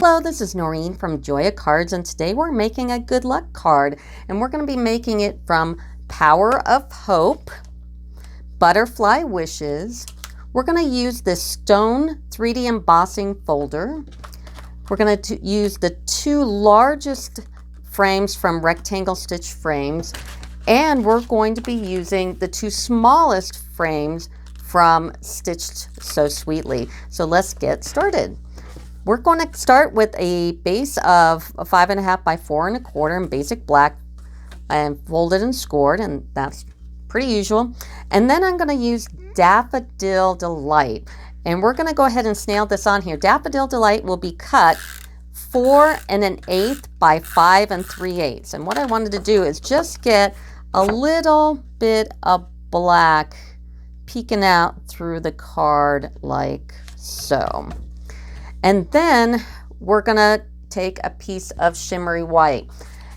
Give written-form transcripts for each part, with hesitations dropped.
Hello, this is Noreen from Joya Cards, and today we're making a good luck card, and we're going to be making it from Power of Hope, Butterfly Wishes. We're going to use this stone 3D embossing folder. We're going to use the two largest frames from Rectangle Stitch Frames, and we're going to be using the two smallest frames from Stitched So Sweetly. So let's get started. We're going to start with a base of a 5.5 by 4 1/4 in basic black and folded and scored, and that's pretty usual. And then I'm going to use Daffodil Delight, and we're going to go ahead and snail this on here. Daffodil Delight will be cut 4 1/8 by 5 3/8. And what I wanted to do is just get a little bit of black peeking out through the card like so. And then we're gonna take a piece of shimmery white.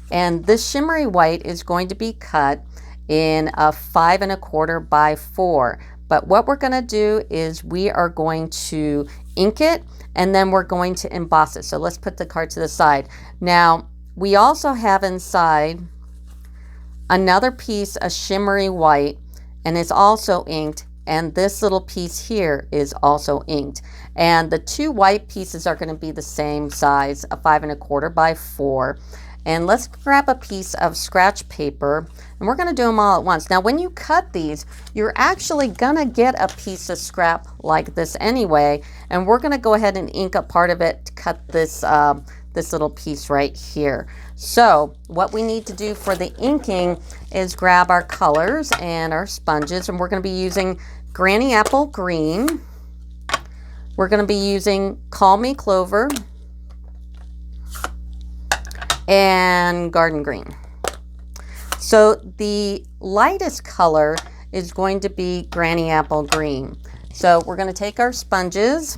And this shimmery white is going to be cut in a 5 1/4 by 4. But what we're gonna do is we are going to ink it, and then we're going to emboss it. So let's put the card to the side. Now, we also have inside another piece of shimmery white, and it's also inked. And this little piece here is also inked. And the two white pieces are going to be the same size, a 5 1/4 by 4. And let's grab a piece of scratch paper, and we're going to do them all at once. Now, when you cut these, you're actually going to get a piece of scrap like this anyway. And we're going to go ahead and ink up part of it to cut this, this little piece right here. So what we need to do for the inking is grab our colors and our sponges, and we're going to be using Granny Apple Green. We're going to be using Call Me Clover and Garden Green. So the lightest color is going to be Granny Apple Green. So we're going to take our sponges,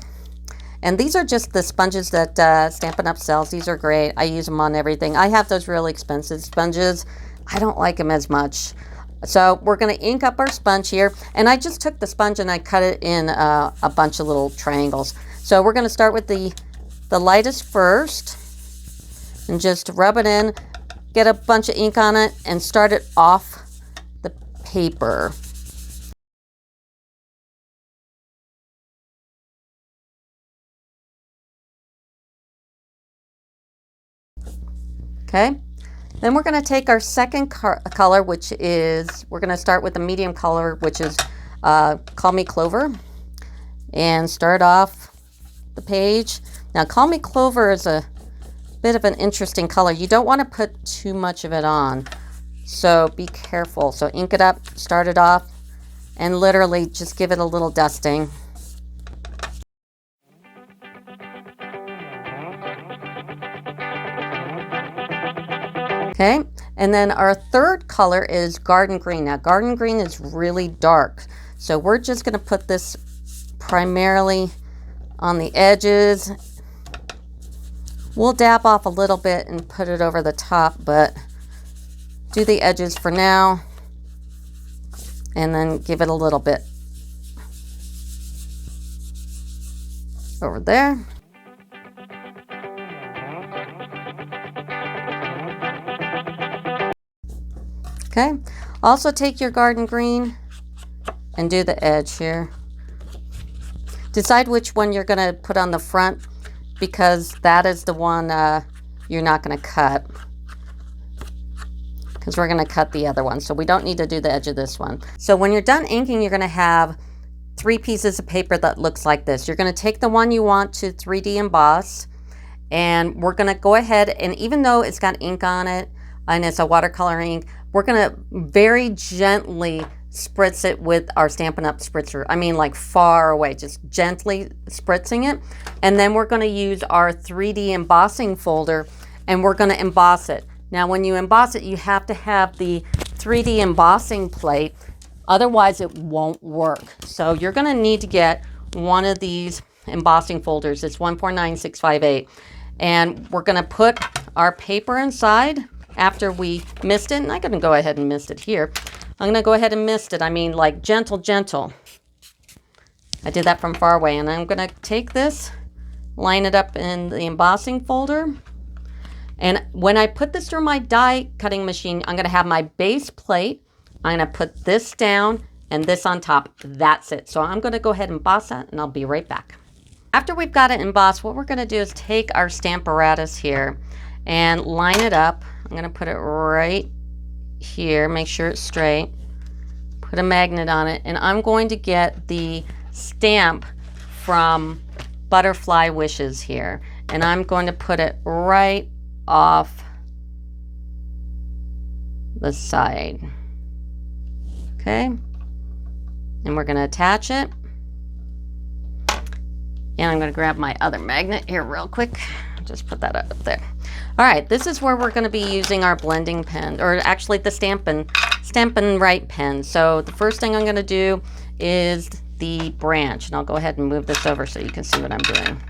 and these are just the sponges that Stampin' Up! Sells. These are great. I use them on everything. I have those really expensive sponges. I don't like them as much. So we're going to ink up our sponge here. And I just took the sponge and I cut it in a bunch of little triangles. So we're going to start with the lightest first. And just rub it in. Get a bunch of ink on it and start it off the paper. Okay, then we're going to take our second color, which is, we're going to start with the medium color, which is Call Me Clover, and start off the page. Now, Call Me Clover is a bit of an interesting color. You don't want to put too much of it on, so be careful. So ink it up, start it off, and literally just give it a little dusting. Okay, and then our third color is Garden Green. Now, Garden Green is really dark, so we're just going to put this primarily on the edges. We'll dab off a little bit and put it over the top, but do the edges for now, and then give it a little bit over there. Okay, also take your Garden Green and do the edge here. Decide which one you're going to put on the front, because that is the one you're not going to cut, because we're going to cut the other one. So we don't need to do the edge of this one. So when you're done inking, you're going to have 3 pieces of paper that looks like this. You're going to take the one you want to 3D emboss, and we're going to go ahead, and even though it's got ink on it and it's a watercolor ink, we're going to very gently spritz it with our Stampin' Up! Spritzer. I mean, like far away, just gently spritzing it. And then we're going to use our 3D embossing folder, and we're going to emboss it. Now, when you emboss it, you have to have the 3D embossing plate, otherwise it won't work. So you're going to need to get one of these embossing folders. It's 149658. And we're going to put our paper inside after we mist it. And I'm going to go ahead and mist it here. I'm going to go ahead and mist it. I mean, like gentle, gentle. I did that from far away. And I'm going to take this line it up in the embossing folder. And when I put this through my die cutting machine, I'm going to have my base plate. I'm going to put this down and this on top. That's it. So I'm going to go ahead and emboss that, and I'll be right back. After we've got it embossed, what we're going to do is take our Stamparatus here and line it up. I'm going to put it right here, make sure it's straight, put a magnet on it, and I'm going to get the stamp from Butterfly Wishes here, and I'm going to put it right off the side. Okay, and we're going to attach it, and I'm going to grab my other magnet here real quick. Just put that up there. All right, this is where we're going to be using our blending pen, or actually the Stampin' Right pen. So the first thing I'm going to do is the branch, and I'll go ahead and move this over so you can see what I'm doing.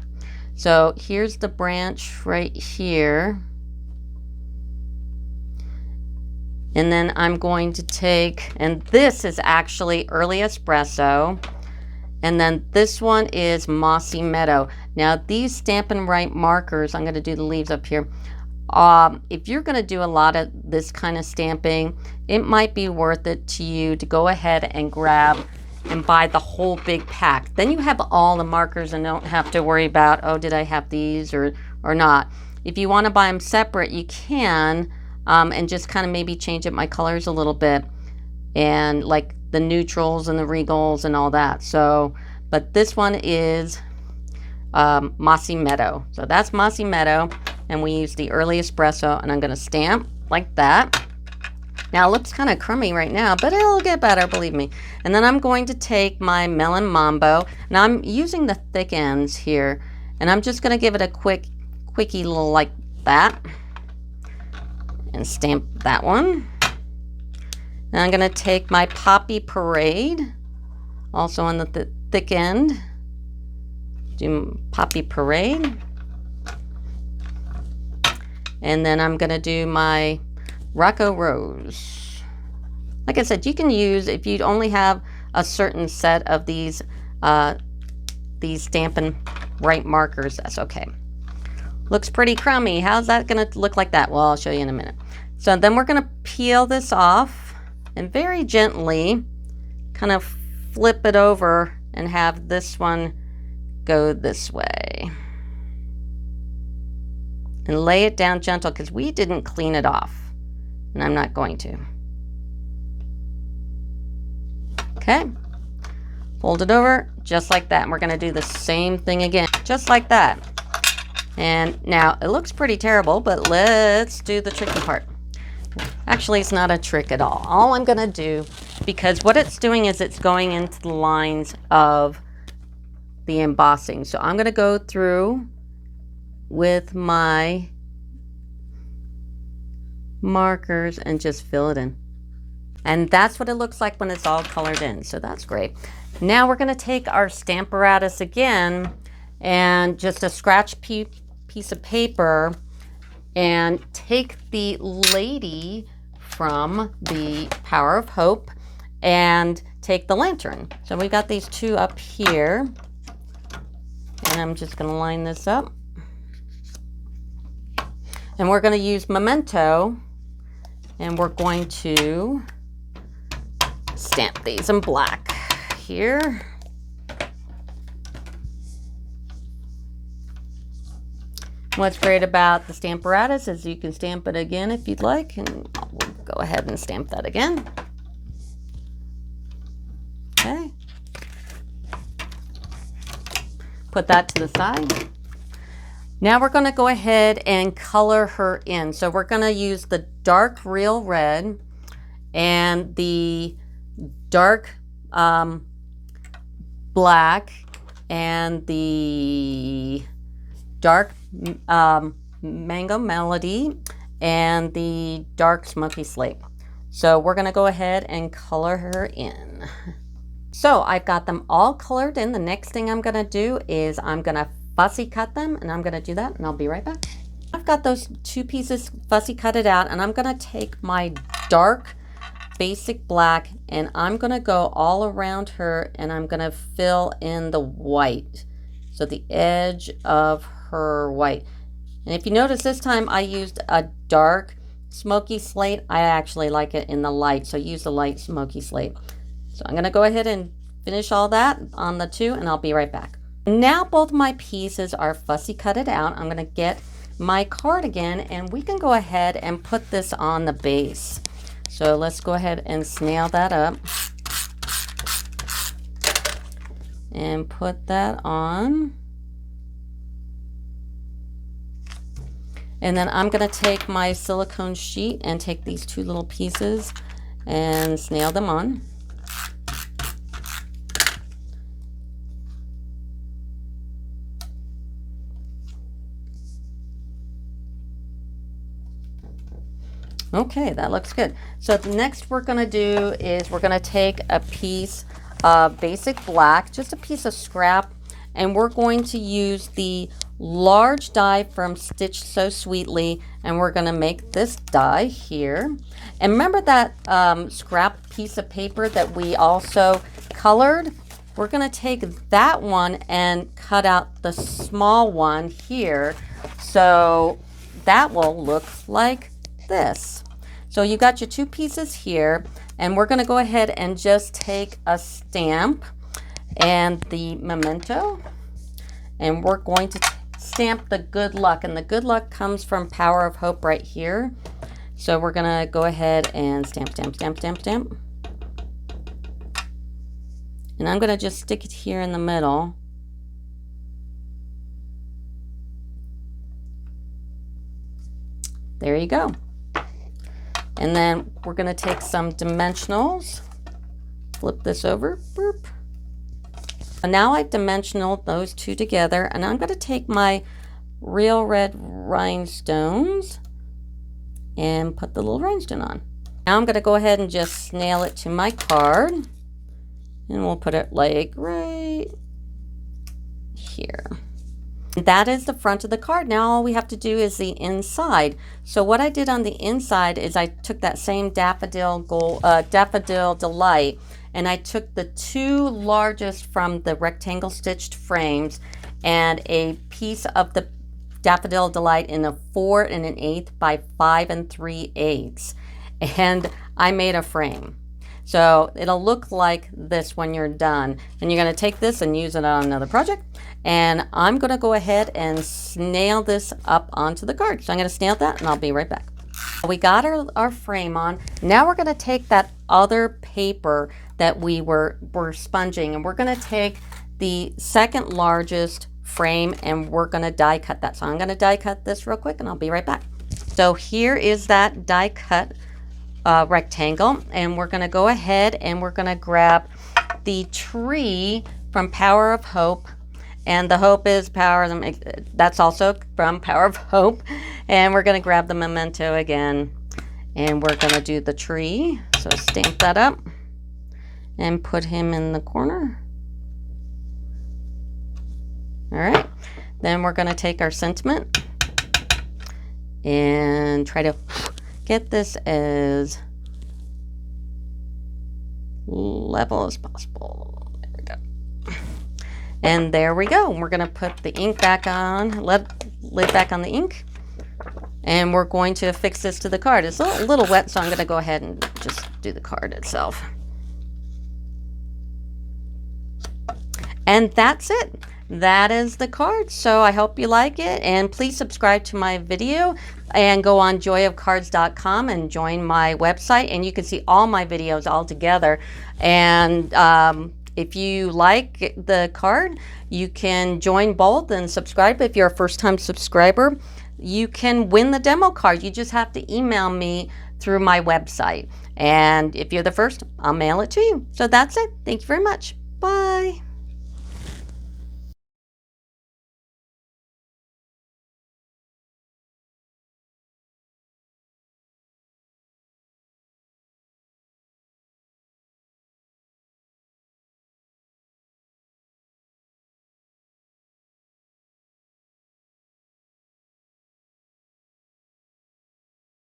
So here's the branch right here. And then I'm going to take, and this is actually Early Espresso. And then this one is Mossy Meadow. Now these Stampin' Right markers, I'm going to do the leaves up here. If you're going to do a lot of this kind of stamping, it might be worth it to you to go ahead and grab and buy the whole big pack. Then you have all the markers and don't have to worry about, oh, did I have these or not. If you want to buy them separate, you can, and just kind of maybe change up my colors a little bit, and like the neutrals and the regals and all that. So, but this one is Mossy Meadow. So that's Mossy Meadow, and we use the Early Espresso, and I'm going to stamp like that. Now it looks kind of crummy right now, but it'll get better, believe me. And then I'm going to take my Melon Mambo, and I'm using the thick ends here, and I'm just going to give it a quickie little like that, and stamp that one. And I'm going to take my Poppy Parade, also on the thick end, do Poppy Parade. And then I'm going to do my Rocco Rose. Like I said, you can use, if you only have a certain set of these Stampin' Right markers, that's okay. Looks pretty crummy. How's that going to look like that? Well, I'll show you in a minute. So then we're going to peel this off and very gently kind of flip it over and have this one go this way. And lay it down gentle because we didn't clean it off. And I'm not going to. Okay. Fold it over just like that. And we're going to do the same thing again, just like that. And now it looks pretty terrible, but let's do the tricky part. Actually, it's not a trick at all. All I'm going to do, because what it's doing is it's going into the lines of the embossing. So I'm going to go through with my markers and just fill it in. And that's what it looks like when it's all colored in. So that's great. Now we're going to take our Stamparatus again and just a scratch piece of paper and take the lady from the Power of Hope and take the lantern. So we've got these two up here, and I'm just going to line this up. And we're going to use Memento, and we're going to stamp these in black here. What's great about the Stamparatus is you can stamp it again if you'd like, and we'll go ahead and stamp that again. Okay. Put that to the side. Now we're going to go ahead and color her in. So we're going to use the dark real red and the dark black and the dark Mango Melody and the dark Smoky Slate. So we're going to go ahead and color her in. So I've got them all colored in. The next thing I'm going to do is I'm going to fussy cut them, and I'm going to do that, and I'll be right back. I've got those two pieces fussy cutted out, and I'm going to take my dark basic black, and I'm going to go all around her, and I'm going to fill in the white. So the edge of her white. And if you notice, this time I used a dark smoky slate. I actually like it in the light, so use the light smoky slate. So I'm going to go ahead and finish all that on the two, and I'll be right back. Now both my pieces are fussy cutted out. I'm going to get my card again, and we can go ahead and put this on the base. So let's go ahead and snail that up and put that on. And then I'm going to take my silicone sheet and take these two little pieces and snail them on. Okay, that looks good. So the next we're going to do is we're going to take a piece of basic black, just a piece of scrap, and we're going to use the large die from Stitch So Sweetly, and we're going to make this die here. And remember that scrap piece of paper that we also colored? We're going to take that one and cut out the small one here, so that will look like this. So you got your two pieces here, and we're going to go ahead and just take a stamp and the memento, and we're going to stamp the good luck, and the good luck comes from Power of Hope right here. So we're going to go ahead and stamp, stamp, stamp, stamp, stamp. And I'm going to just stick it here in the middle. There you go. And then we're going to take some dimensionals, flip this over, boop. And now I've dimensional those two together, and I'm going to take my real red rhinestones and put the little rhinestone on. Now I'm going to go ahead and just snail it to my card, and we'll put it like right here. That is the front of the card. Now all we have to do is the inside. So what I did on the inside is I took that same Daffodil Delight, and I took the two largest from the rectangle stitched frames and a piece of the Daffodil Delight in a 4 1/8 by 5 3/8, and I made a frame. So it'll look like this when you're done. And you're going to take this and use it on another project. And I'm going to go ahead and snail this up onto the card. So I'm going to snail that, and I'll be right back. We got our frame on. Now we're going to take that other paper that we were sponging, and we're going to take the second largest frame, and we're going to die cut that. So I'm going to die cut this real quick, and I'll be right back. So here is that die cut rectangle, and we're going to go ahead and we're going to grab the tree from Power of Hope, and the hope is power, that's also from Power of Hope. And we're going to grab the memento again, and we're going to do the tree. So stamp that up and put him in the corner. All right, then we're going to take our sentiment and try to get this as level as possible. There we go. And there we go. We're going to put the ink back on, lid back on the ink, and we're going to affix this to the card. It's a little wet, so I'm going to go ahead and just do the card itself. And that's it. That is the card. So I hope you like it, and please subscribe to my video and go on joyofcards.com and join my website, and you can see all my videos all together. And if you like the card, you can join both and subscribe. If you're a first-time subscriber, you can win the demo card. You just have to email me through my website, and if you're the first, I'll mail it to you. So that's it. Thank you very much. Bye.